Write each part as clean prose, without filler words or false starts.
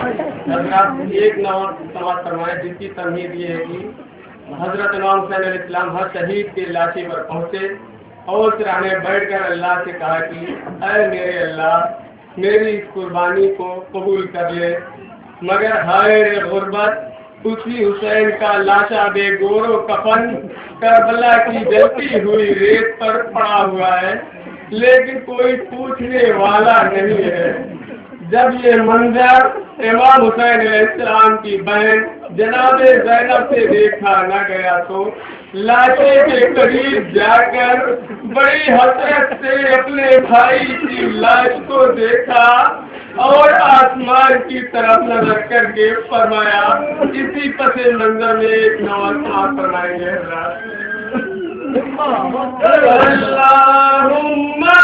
एक नमाज समाज फरमाए जिसकी तमहीद ये है कि हजरत इमाम हुसैन अलैहिस्सलाम हर शहीद के लाशी पर पहुँचे और सिराने बैठकर अल्लाह से कहा कि ऐ मेरे अल्लाह मेरी इस कुर्बानी को कबूल कर ले। मगर हाय रे गुर्बत, उसी हुसैन का लाशा बेगोरो कफन करबला की जलती हुई रेत पर पड़ा हुआ है, लेकिन कोई पूछने वाला नहीं है। जब ये मंजर इमाम हुसैन अलैहिस्सलाम की बहन जनाबे ज़ैनब से देखा न गया तो लाशे के करीब जाकर बड़ी हसरत से अपने भाई की लाश को देखा और आसमान की तरफ नजर करके फरमाया। इसी पसे मंजर में एक नमाज फरमाएंगे। अल्लाहुम्मा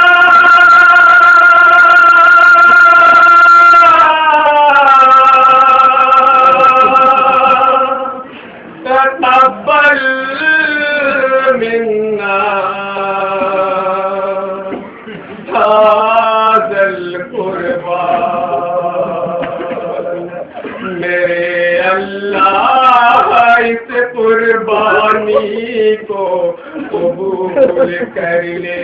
तक़ब्बल मिन्ना हाज़ल कुर्बान। मेरे अल्लाह इस कुर्बानी को कबूल कर ले।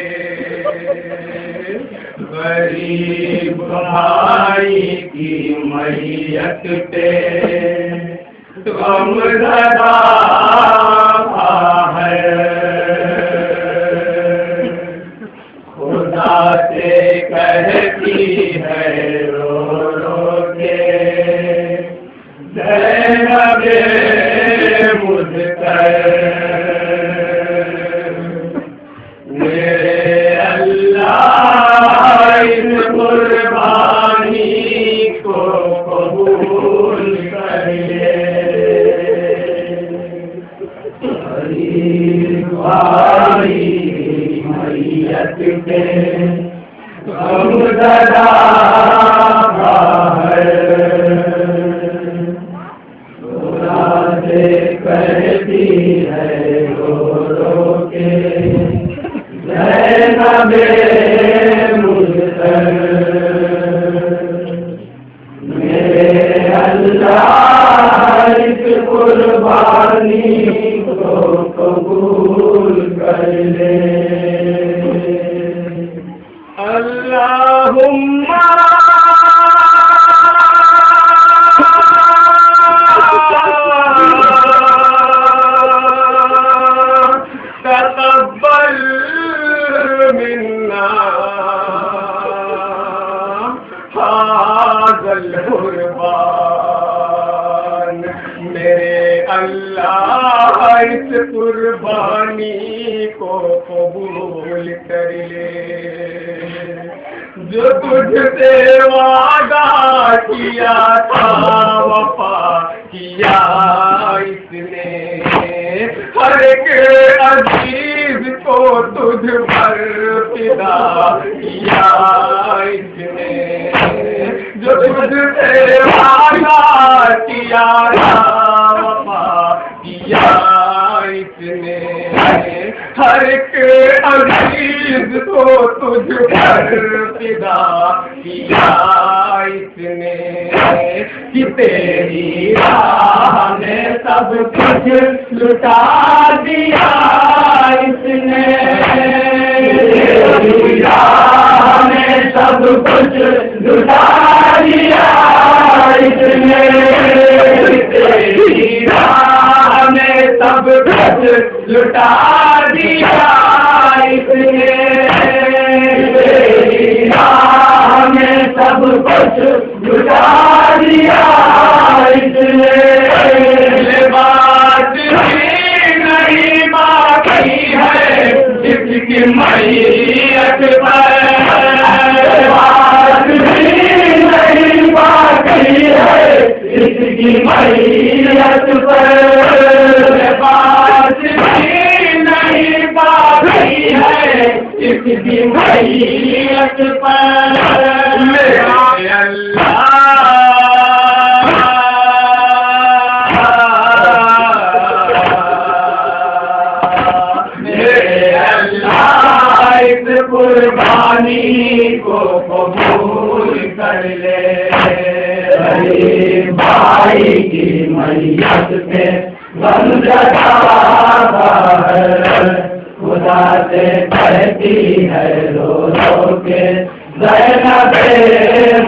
गरीब भाई की मैयत पे गम ज़दा है, खुदा से कहती है रो रो के ज़ैनबे मुझकर। मेरे अल्लाह इस कुर्बानी को कबूल कर ले। भाई मैयत पे गम ज़दा है, खुदा से कहती है रो रो के ज़ैनबे मुझकर। मेरे अल्लाह इस कुर्बानी को कबूल कर ले। अल्लाहुम्मा तक़ब्बल मिन्ना हाज़ल कुर्बान। मेरे अल्लाह इस कुर्बानी को कबूल कर ले। जो तुझसे वादा किया था वफा किया इसने, हर एक अजीज को तुझ पर फिदा किया इसने। जो तुझसे वादा किया था वफा किया इसने, हर एक अजीज को तुझ पर फिदा किया इसने। कि तेरी राह में सब कुछ लुटा दिया इसने। तेरी राह में सब कुछ लुटा दिया इसने। तेरी राह में सब कुछ लुटा दिया इसने। तेरी राह में सब कुछ लुटा दिया इसने। बात नहीं बाकी है इसकी मैयत पर। बात नहीं बाकी है इसकी मैयत पर। बात नहीं बाकी है इसकी मैयत पर। मेरा अल्लाह इस कुर्बानी को कबूल कर ले। भाई की मैयत पे गम जताता है, खुदा से कहती है रो रो के ज़ैनबे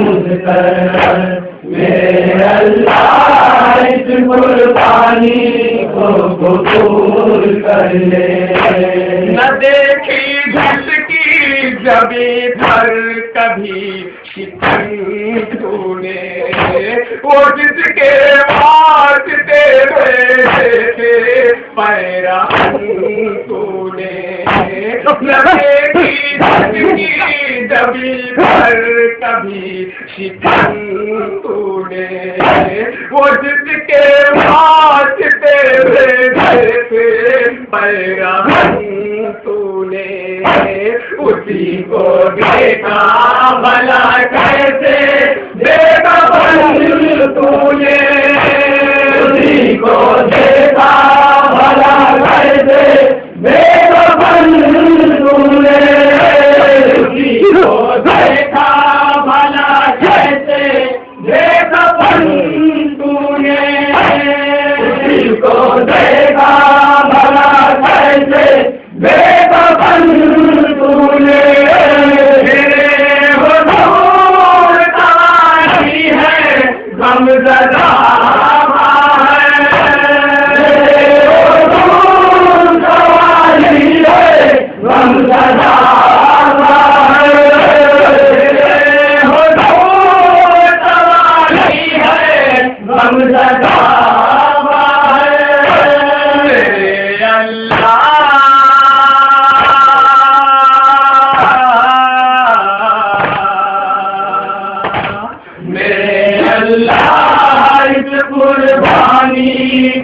मुज़्फ़र, मेरे अल्लाह इस कुर्बानी को कबूल कर ले। न देखी झटकी जबी पर कभी शिकन तूने, वो जिसके वास्ते भेजे पैरा तूने। न देखी झटकी जबी पर कभी शिकन तूने, वो जिसके वास्ते भेजे पैरा तूने, उसी को देखा भला कैसे देखा बंद तूने, उसी को देखा भला कैसे देखा बंद तूने, उसी को देखा भला कैसे देखा बंद तूने, उसी को देखा भला कैसे देखा बंद तूने। वो दूर तवाही है गमज़दा है, वो दूर तवाही है गमज़दा है, वो दूर तवाही है गमज़दा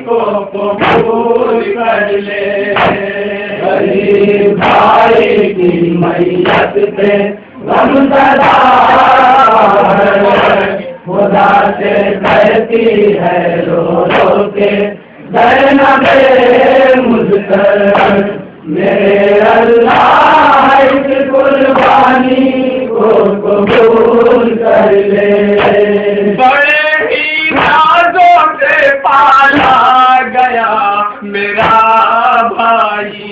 को कबूल कर ले। गरीब भाई की मैयत पे गमज़दा है, खुदा से कहती है रो रो के ज़ैनबे मुज़्फ़र, मेरे अल्लाह इस कुर्बानी को कबूल कर ले। बड़े ही नाज़ों से पाला गया मेरा भाई,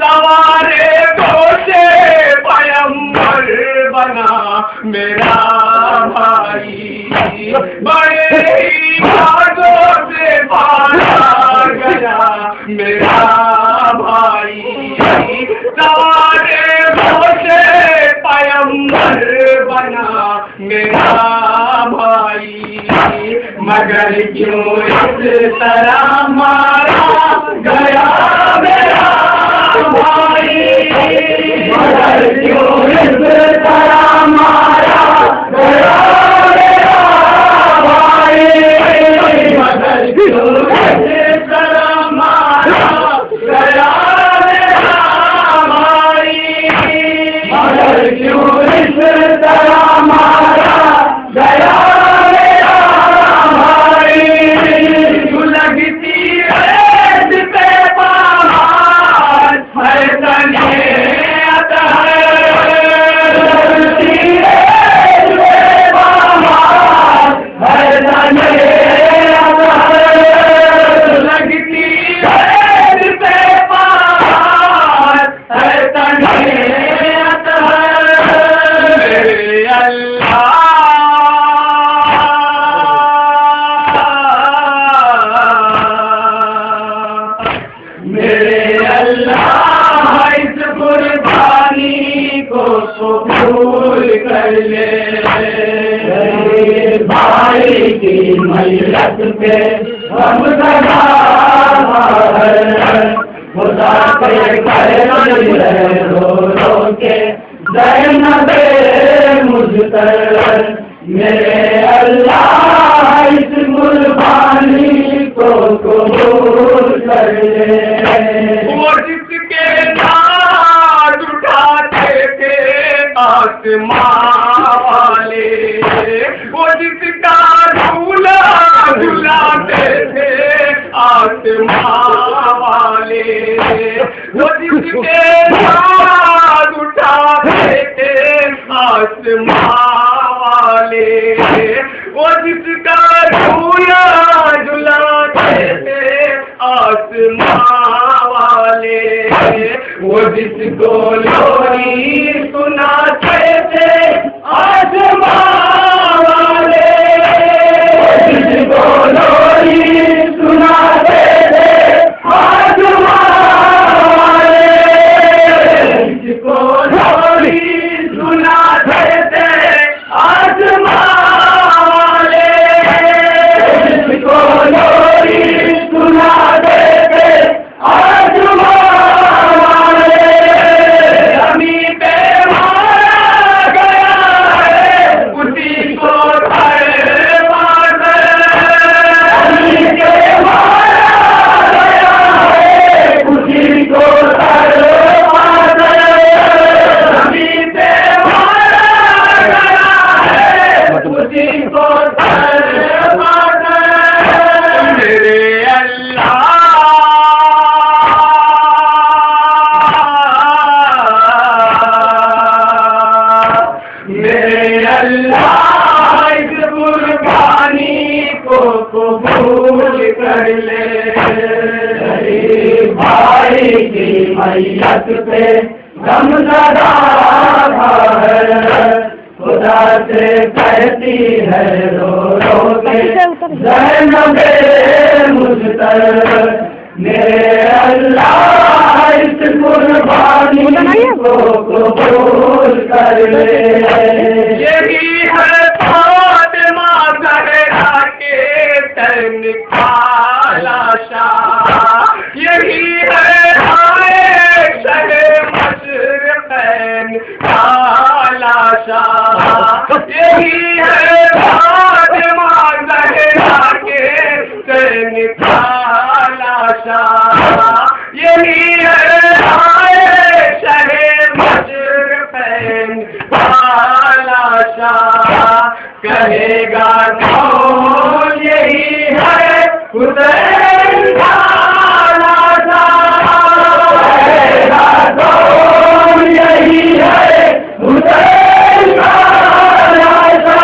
सवारे गोशे पैगंबर बना मेरा भाई, बड़े ही नाज़ों से पाला गया मेरा भाई, सवारे गोशे पैगंबर बना मेरा भाई, मगर क्यों इस तरह मारा गया मेरा भाई, मगर क्यों इस तरह मारा गया मेरा भाई, मगर क्यों इस तरह मारा गया मेरा भाई, मगर क्यों इस तरह मारा गया मेरा भाई। लगती रेत पे पहाड़ है तने लगती रेत पे पहाड़ है तने, लगती रेत पे पहाड़ है तने, मेरे अल्लाह इस कुर्बानी को कबूल कर ले। भाई की मैयत पे गमज़दा है, खुदा के कहते रो रो के ज़ैनबे मुज़्फ़र, मेरे अल्लाह इस कुर्बानी को कबूल कर ले। वो जिसके नाज़ उठाते थे आसमां वाले, वो जिसका झूला झुलाते थे आसमां वाले, वो जिसके नाज़ उठाते थे आसमां वाले, वो जिसका झूला झुलाते थे आसमां वाले, वो जिसको लोरी सुनाते थे आसमां वाले, जिसको लोरी सुनाते थे आसमां वाले, जिसको लोरी सुनाते थे आसमां वाले, जिसको लोरी सुनाते थे आसमां वाले, जमीन पे मारा गया है उसी को घर मारकर, जमीन पे मारा गया है उसी को घर मारकर, जमीन पे मारा गया है उसी को घर मारकर। मेरे अल्लाह मेरे अल्लाह इस कुर्बानी को कबूल कर ले। गरीब भाई की मैयत पे गम सदा है, खुदा से कहती है रो रो के ज़ैनबे मुश्तर, मेरे अल्लाह इस कुर्बानी को कबूल कर ले। यही है फातिमा ज़हरा के तन का लाशा, यही है आयशा मशरक़ैन का लाशा, यही है फातिमा ज़हरा के तन का लाशा, यही है आयशा मशरक़ैन का लाशा। कहेगा कौन यही है हुसैन का लाशा, कहेगा कौन यही है हुसैन का लाशा,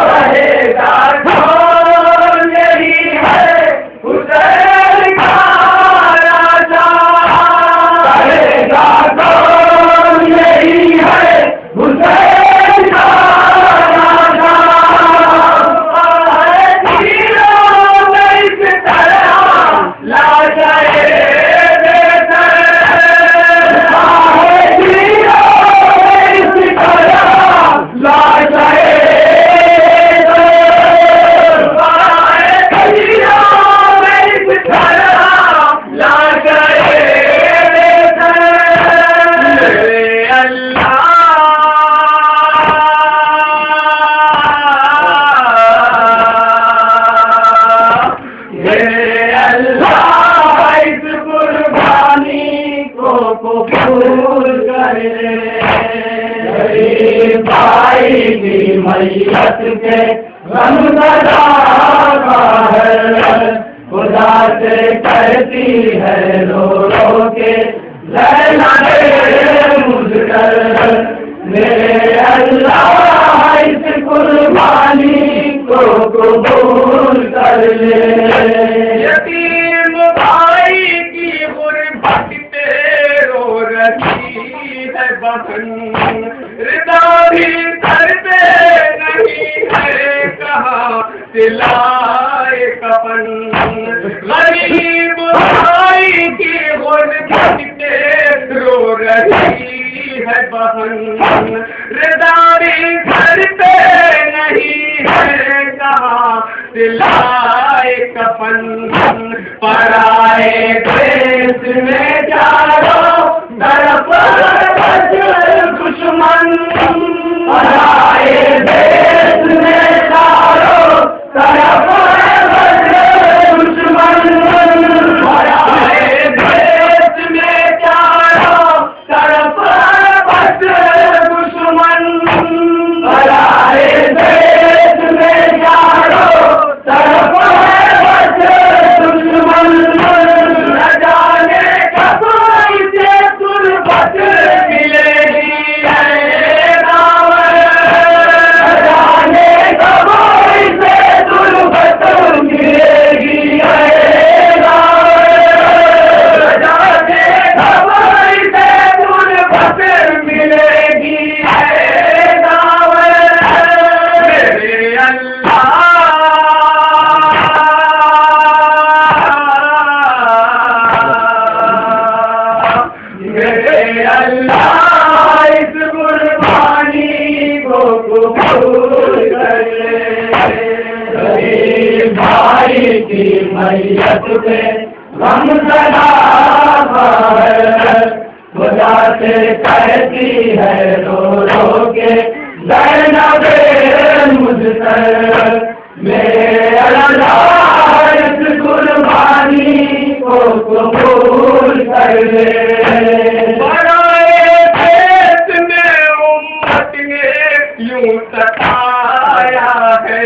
कहेगा कौन यही है हुसैन का लाशा, कहेगा कौन यही है हुसैन का लाशा। तीरों में इस तरह लाशाए बेहतर, भाई की मैयत के गम सदा है, खुदा से कहती है रो रो के ज़ैनबे मुश्तर, मेरे अल्लाह इस कुर्बानी को कबूल कर ले। यतीम भाई की गुर्बत पे रो रही है बहन, रिदा भी घर पे नहीं है कहाँ सिलाए कफन। गरीब भाई की गुर्बत पे रो रही है बहन, रिदा भी घर पे नहीं है कहाँ सिलाए कफन। पराए देश में चारों तरफ दुश्मन, पराए देश में चारों तरफ दुश्मन, पराए देश में चारों तरफ दुश्मन, पराए देश में चारों तरफ दुश्मन, न जाने कब इसे तुरबत मिलेगी है दावत, भाई की मैयत पे गम सदा है, खुदा से कहती है रो रो के ज़ैनबे मुझसे, मेरे अल्लाह इस कुर्बानी को कबूल कर ले। बड़ाए देश में उम्मत ने यूं सताया है,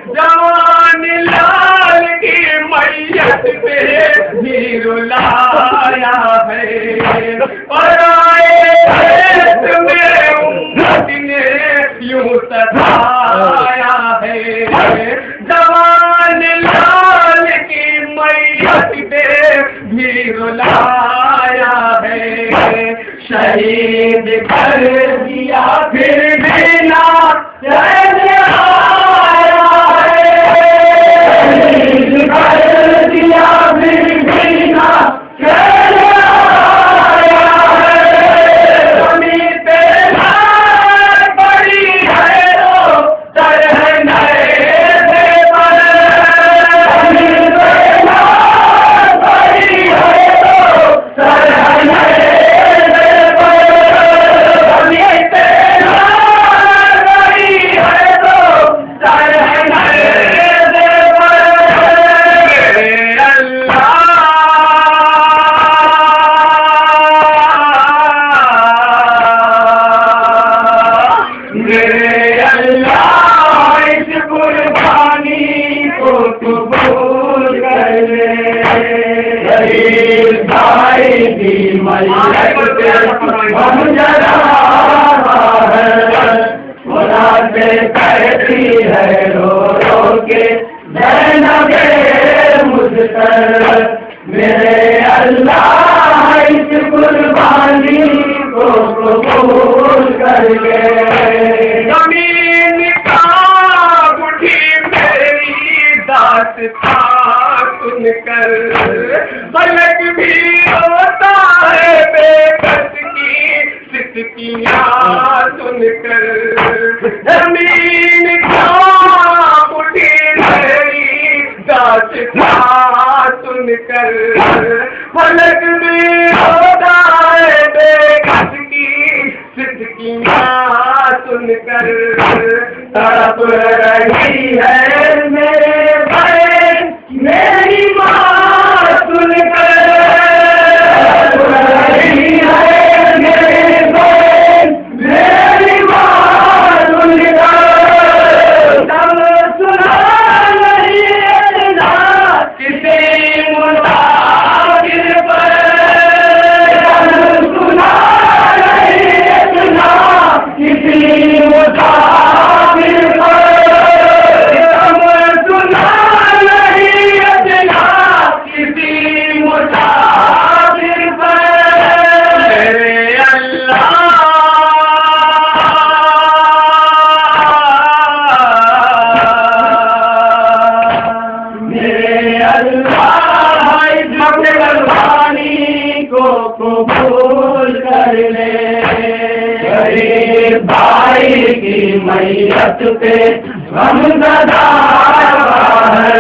जवान लाल की मैयत पे भी रुलाया है। बड़ाए देश में उम्मत ने यूं सताया है, जवान लाल की मैयत पे भी रुलाया है। शहीद कर दिया फिर भी ना चैन आया है, शहीद कर दिया फिर भी ना चैन आया है। जमी पे बड़ी है तो तरह नए से पर, जमी पे बड़ी है तो तरह नए भाई की मैयत पे गम जरा है, खुदा से कहती है रो रो के ज़ैनबे मुझसे, मेरे अल्लाह इस कुर्बानी को कबूल कर ले। ज़मीन का उठी मेरी दास्तां सुनकर, फलक भी होता है बेकस की सिसकियाँ सुनकर। ज़मीन का उठी मेरी दास्तां सुनकर, फलक भी होता है बेकस की सिसकियाँ सुनकर। तड़प रही है मेरे भाई मेरी माँ सुनकर, तड़प रही है मेरे भाई मेरी माँ सुनकर। तब सुना नहीं इतना किसी मुसाफिर पर, तब सुना नहीं इतना किसी मुसाफिर पर, तब सुना नहीं इतना किसी मुसाफिर पर। मेरे अल्लाह मेरे अल्लाह इस कुर्बानी को कबूल कर ले। गरीब भाई की मैयत पे गम सदा है,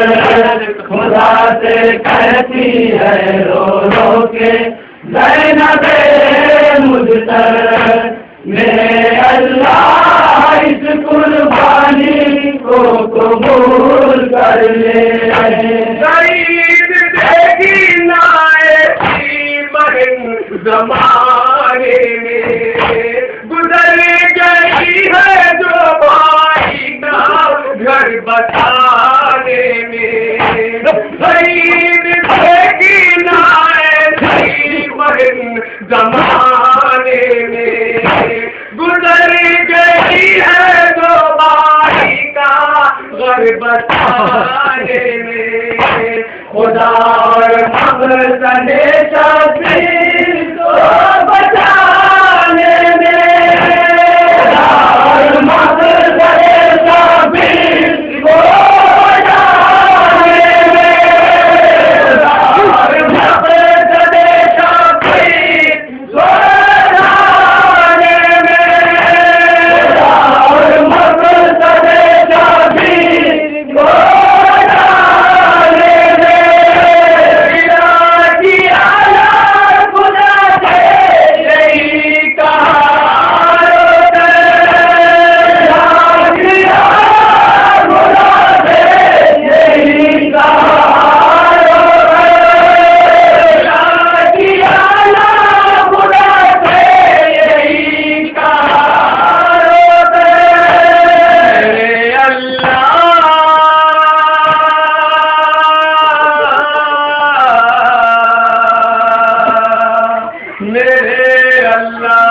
खुदा से कहती है रो रो के ज़ैनबे मुझसे, मेरे अल्लाह इस कुर्बानी को कबूल कर ले। शहीद देगी ना ऐसी मरण ज़माने में, गुजर गई है जो भाई का घर बसाने में। शहीद देगी ना ऐसी मरण ज़माने में, गुजर गई है जो भाई का घर बसाने में। खुदा और मक़सद शफीर को बचाने में, खुदा और मक़सद शफीर को बचाने में, खुदा और मक़सद शफीर को बचाने में, खुदा और मक़सद शफीर को मेरे अल्लाह